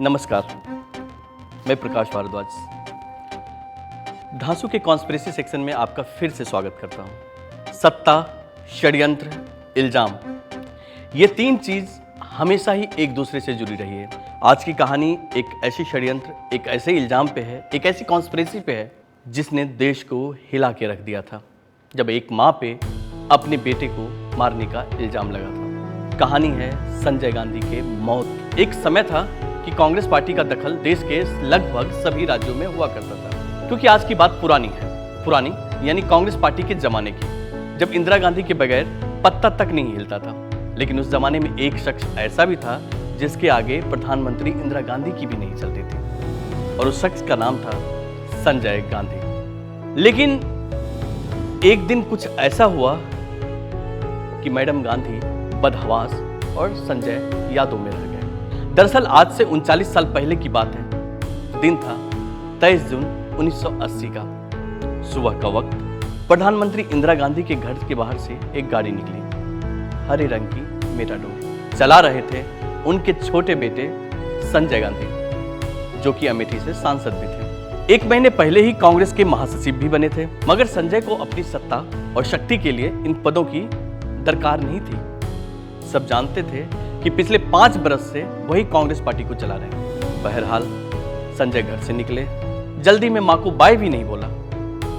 नमस्कार, मैं प्रकाश भारद्वाज धांसू के कॉन्स्पिरेसी सेक्शन में आपका फिर से स्वागत करता हूं। सत्ता, षड्यंत्र, इल्जाम, ये तीन चीज हमेशा ही एक दूसरे से जुड़ी रही है। आज की कहानी एक ऐसी षड्यंत्र, एक ऐसे इल्जाम पे है, एक ऐसी कॉन्स्पिरेसी पे है जिसने देश को हिला के रख दिया था, जब एक माँ पे अपने बेटे को मारने का इल्जाम लगा था। कहानी है संजय गांधी के मौत। एक समय था कि कांग्रेस पार्टी का दखल देश के लगभग सभी राज्यों में हुआ करता था, क्योंकि आज की बात पुरानी है। पुरानी यानी कांग्रेस पार्टी के जमाने की, जब इंदिरा गांधी के बगैर पत्ता तक नहीं हिलता था। लेकिन उस जमाने में एक शख्स ऐसा भी था जिसके आगे प्रधानमंत्री इंदिरा गांधी की भी नहीं चलती थी, और उस शख्स का नाम था संजय गांधी। लेकिन एक दिन कुछ ऐसा हुआ कि मैडम गांधी बदहवास और संजय यादों में रह गए। दरअसल आज से 39 साल पहले की बात है। दिन था 23 जून 1980 का। सुबह का वक्त। प्रधानमंत्री इंदिरा गांधी के घर के बाहर से एक गाड़ी निकली, हरे रंग की मेटाडोर। चला रहे थे उनके छोटे बेटे संजय गांधी, जो कि अमेठी से सांसद भी थे। 1 महीने पहले ही कांग्रेस के महासचिव भी बने थे, मगर संजय को अपनी सत्ता और शक्ति के लिए इन पदों की दरकार नहीं थी। सब जानते थे कि पिछले 5 बरस से वही कांग्रेस पार्टी को चला रहे हैं। बहरहाल संजय घर से निकले, जल्दी में मां को बाय भी नहीं बोला।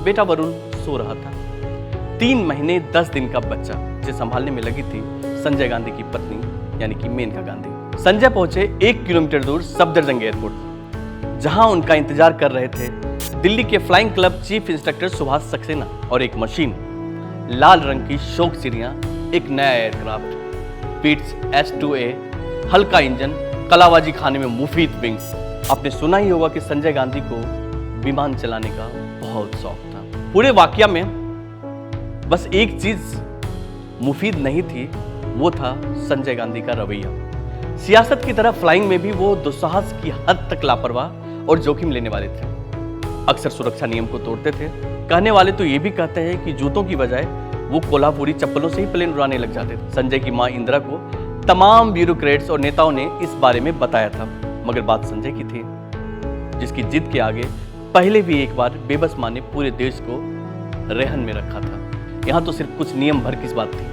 बेटा वरुण सो रहा था। 3 महीने 10 दिन का बच्चा जिसे संभालने में लगी थी संजय गांधी की पत्नी यानी कि मेनका गांधी। संजय पहुंचे 1 किलोमीटर दूर सफदरजंग एयरपोर्ट, जहां उनका इंतजार कर रहे थे दिल्ली के flying club chief instructor Subhash Saxena और एक मशीन, लाल रंग की शोक चिड़िया, एक नया एयरक्राफ्ट पिट्स S2A, हल्का इंजन, कलाबाजी खाने में मुफीद विंग्स। आपने सुना ही होगा कि संजय गांधी को विमान चलाने का बहुत शौक था। पूरे वाकया में बस एक चीज मुफीद नहीं थी, वो था संजय गांधी का रवैया। सियासत की तरह फ्लाइंग में भी वो दुस्साहस की हद तक लापरवाह और जोखिम लेने वाले थे। अक्सर सुरक्षा नियम को तोड़ते थे। कहने वाले तो ये भी कहते हैं कि जूतों की बजाय वो कोल्हापुरी चप्पलों से ही प्लेन उड़ाने लग जाते थे। संजय की मां इंदिरा को तमाम ब्यूरोक्रेट्स और नेताओं ने इस बारे में बताया था, मगर बात संजय की थी, जिसकी जिद के आगे पहले भी एक बार बेबस मां ने पूरे देश को रेहन में रखा था। यहाँ तो सिर्फ कुछ नियम भर की बात थी,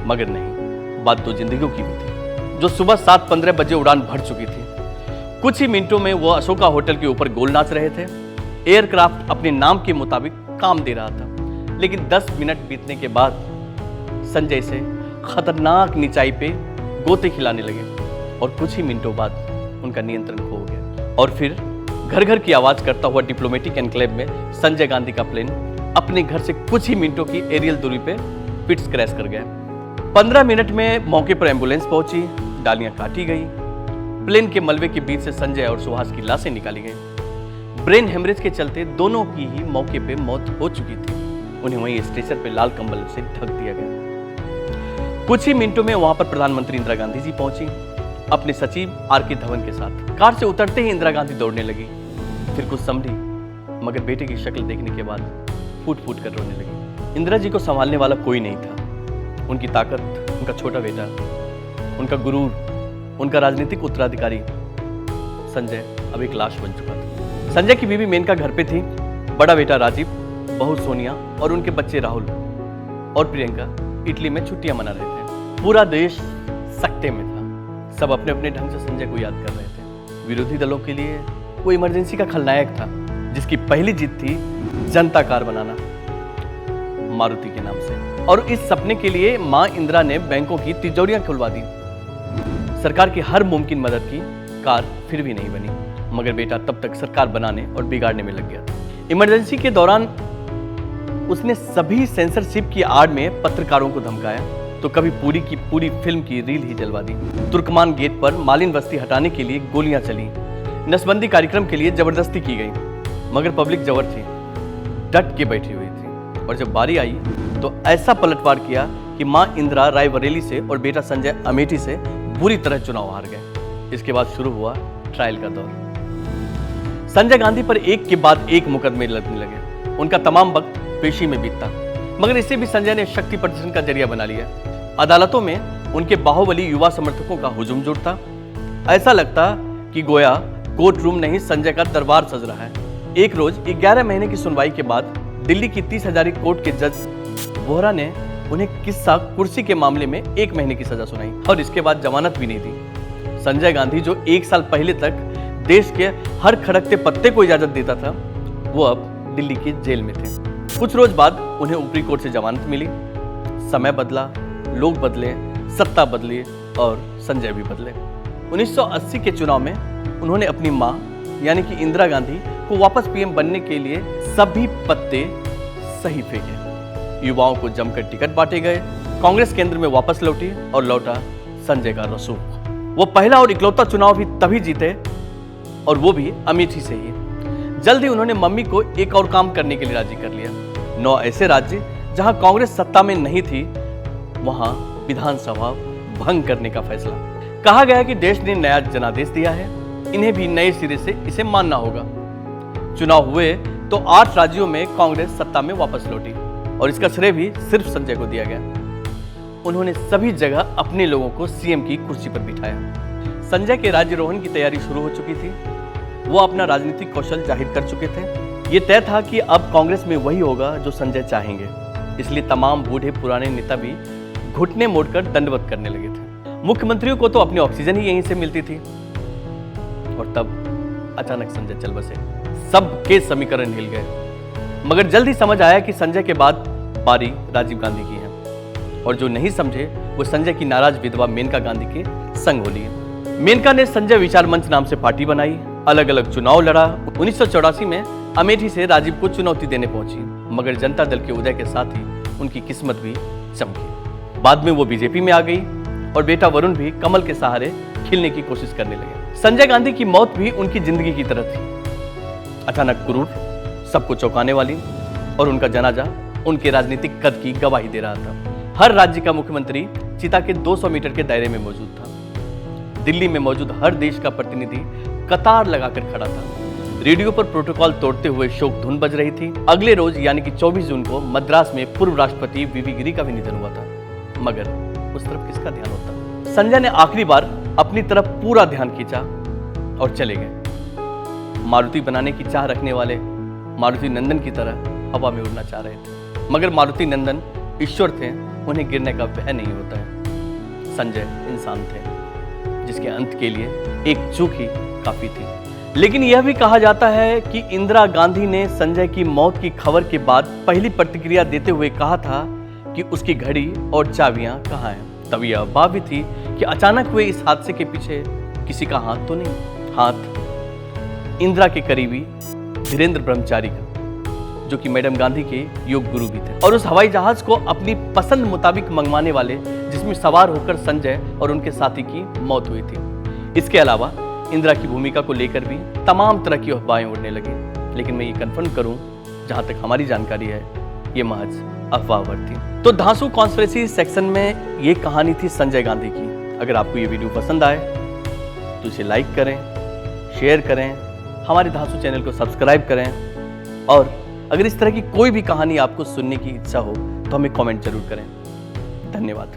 मगर नहीं, बात 2 जिंदगियों की भी थी, जो सुबह 7:15 बजे उड़ान भर चुकी थी। कुछ ही मिनटों में वो अशोका होटल के ऊपर गोल नाच रहे थे। एयरक्राफ्ट अपने नाम के मुताबिक काम दे रहा था, लेकिन 10 मिनट बीतने के बाद संजय से खतरनाक निचाई पे गोते खिलाने लगे, और कुछ ही मिनटों बाद उनका नियंत्रण खो गया। और फिर घर घर की आवाज करता हुआ डिप्लोमेटिक एनक्लेव में संजय गांधी का प्लेन अपने घर से कुछ ही मिनटों की एरियल दूरी पे पिट्स क्रैश कर गया। 15 मिनट में मौके पर एम्बुलेंस पहुंची, डालियां काटी गई, प्लेन के मलबे के बीच से संजय और सुहास की लाशें निकाली गई। ब्रेन हेमरेज के चलते दोनों की ही मौके पे मौत हो चुकी थी। उन्हें वहीं स्ट्रेचर पे लाल कंबल से ढक दिया गया। कुछ ही मिनटों में वहां पर प्रधानमंत्री इंदिरा गांधी जी पहुंची, अपने सचिव R.K. धवन के साथ। कार से उतरते ही इंदिरा गांधी दौड़ने लगी, फिर कुछ संभली, मगर बेटे की शक्ल देखने के बाद फूट फूट कर रोने लगी। इंदिरा जी को संभालने वाला कोई नहीं था। उनकी ताकत, उनका छोटा बेटा, उनका गुरूर, उनका राजनीतिक उत्तराधिकारी संजय अब एक लाश बन चुका था। संजय की बीवी मेनका घर पे थी, बड़ा बेटा राजीव, बहू सोनिया और उनके बच्चे राहुल और प्रियंका इटली में छुट्टियां मना रहे थे। पूरा देश सकते में था। सब अपने अपने ढंग से संजय को याद कर रहे थे। विरोधी दलों के लिए वो इमरजेंसी का खलनायक था, जिसकी पहली जीत थी जनता कार बनाना मारुति के नाम से। और इस सपने के लिए मां इंदिरा ने बैंकों की तिजोरियां खुलवा दी। सरकार की हर मुमकिन मदद की, कार फिर भी नहीं बनी, मगर बेटा तब तक सरकार बनाने और बिगाड़ने में लग गया था। इमरजेंसी के दौरान उसने सभी सेंसरशिप की आड़ में पत्रकारों को धमकाया, तो कभी पूरी की पूरी फिल्म की रील ही जलवा दी। तुर्कमान गेट पर मालिन बस्ती हटाने के लिए गोलियां चली। नसबंदी कार्यक्रम के लिए जबरदस्ती की गई, मगर पब्लिक जबर थी, डट के बैठी हुई थी। और जब बारी आई तो ऐसा पलटवार किया कि मां इंदिरा रायबरेली से और बेटा संजय अमेठी से बुरी तरह चुनाव हार गए। इसके बाद शुरू हुआ ट्रायल का दौर। संजय गांधी पर एक के बाद एक मुकदमे लगने लगे। उनका तमाम वक्त पेशी में बीतता, मगर इसे भी संजय ने शक्ति प्रदर्शन का जरिया बना लिया। अदालतों में उनके बाहुबली युवा समर्थकों का हुजूम जुटता। ऐसा लगता कि गोया कोर्ट रूम नहीं संजय का दरबार सज रहा है। एक रोज 11 महीने की सुनवाई के बाद दिल्ली की 30 हजारी कोर्ट के जज वोहरा ने उन्हें किस्सा कुर्सी के मामले में 1 महीने की सजा सुनाई और इसके बाद जमानत भी नहीं दी। संजय गांधी जो 1 साल पहले तक देश के हर खड़कते पत्ते को इजाजत देता था, वो अब दिल्ली की जेल में थे। कुछ रोज बाद उन्हें ऊपरी कोर्ट से जमानत मिली। समय बदला, लोग बदले, सत्ता बदली और संजय भी बदले। 1980 के चुनाव में उन्होंने अपनी मां यानी कि इंदिरा गांधी को वापस पीएम बनने के लिए सभी पत्ते सही फेंके। युवाओं को जमकर टिकट बांटे गए। कांग्रेस केंद्र में वापस लौटी और लौटा संजय का रसूख। वो पहला और इकलौता चुनाव भी तभी जीते और वो भी अमेठी से ही। जल्द ही उन्होंने मम्मी को एक और काम करने के लिए राजी कर लिया। 9 ऐसे राज्य जहां कांग्रेस सत्ता में नहीं थी, वहां विधानसभा भंग करने का फैसला। कहा गया कि देश ने नया जनादेश दिया है, इन्हें भी नए सिरे से इसे मानना होगा। चुनाव हुए तो 8 राज्यों में कांग्रेस सत्ता में वापस लौटी और इसका श्रेय भी सिर्फ संजय को दिया गया। उन्होंने सभी जगह अपने लोगों को सीएम की कुर्सी पर बिठाया। संजय के राज्यारोहण की तैयारी शुरू हो चुकी थी। वो अपना राजनीतिक कौशल जाहिर कर चुके थे। ये तय था कि अब कांग्रेस में वही होगा जो संजय चाहेंगे। इसलिए तमाम बूढ़े पुराने नेता भी घुटने मोड़कर दंडवत करने लगे थे। मुख्यमंत्रियों को तो अपनी ऑक्सीजन ही यहीं से मिलती थी। और तब अचानक संजय चल बसे। सबके समीकरण हिल गए। मगर जल्द ही समझ आया कि संजय के बाद बारी राजीव गांधी की है और जो नहीं समझे वो संजय की नाराज विधवा मेनका गांधी के संग हो लिए। मेनका ने संजय विचार मंच नाम से पार्टी बनाई, अलग अलग चुनाव लड़ा। 1984 में अमेठी से राजीव को चुनौती देने पहुंची, मगर जनता दल के उदय के साथ ही उनकी किस्मत भी चमकी। बाद में वो बीजेपी में आ गई और बेटा वरुण भी कमल के सहारे खिलने की कोशिश करने लगे। संजय गांधी की मौत भी उनकी जिंदगी की तरह थी, अचानक क्रूर, सबको चौंकाने वाली, और उनका जनाजा उनके राजनीतिक कद की गवाही दे रहा था। हर राज्य का मुख्यमंत्री चिता के 200 मीटर के दायरे में मौजूद था। दिल्ली में मौजूद हर देश का प्रतिनिधि कतार लगाकर खड़ा था। रेडियो पर प्रोटोकॉल तोड़ते हुए शोक धुन बज रही थी। अगले रोज यानी कि 24 जून को मद्रास में पूर्व राष्ट्रपति वीवी गिरी का भी निधन हुआ था। मगर उस तरफ किसका ध्यान होता? संजय ने आखिरी बार अपनी तरफ पूरा ध्यान खींचा और चले गए। मारुति बनाने की चाह रखने वाले मारुति नंदन की तरह हवा में उड़ना चाह रहे थे, मगर मारुति नंदन ईश्वर थे, उन्हें गिरने का भय नहीं होता है। संजय इंसान थे जिसके अंत के लिए एक चूक ही काफी थी। लेकिन यह भी कहा जाता है कि इंदिरा गांधी ने संजय की मौत की खबर के बाद पहली प्रतिक्रिया देते हुए कहा था कि उसकी घड़ी और चाबियां कहाँ हैं। तब यह अफवाह भी थी कि अचानक हुए इस हादसे के पीछे किसी का हाथ तो नहीं। हाथ इंदिरा के करीबी धीरेन्द्र ब्रह्मचारी का, जो कि मैडम गांधी के योग गुरु भी थे, और उस हवाई जहाज को अपनी पसंद मुताबिक मंगवाने वाले जिसमें सवार होकर संजय और उनके साथी की मौत हुई थी। इसके अलावा इंदिरा की भूमिका को लेकर भी तमाम तरह की अफवाहें उड़ने लगी। लेकिन मैं ये कंफर्म करूं, जहां तक हमारी जानकारी है, ये महज अफवाहवर थी। तो धांसू कॉन्स्पिरेसी सेक्शन में ये कहानी थी संजय गांधी की। अगर आपको ये वीडियो पसंद आए तो इसे लाइक करें, शेयर करें, हमारे धांसू चैनल को सब्सक्राइब करें, और अगर इस तरह की कोई भी कहानी आपको सुनने की इच्छा हो तो हमें कमेंट जरूर करें। धन्यवाद।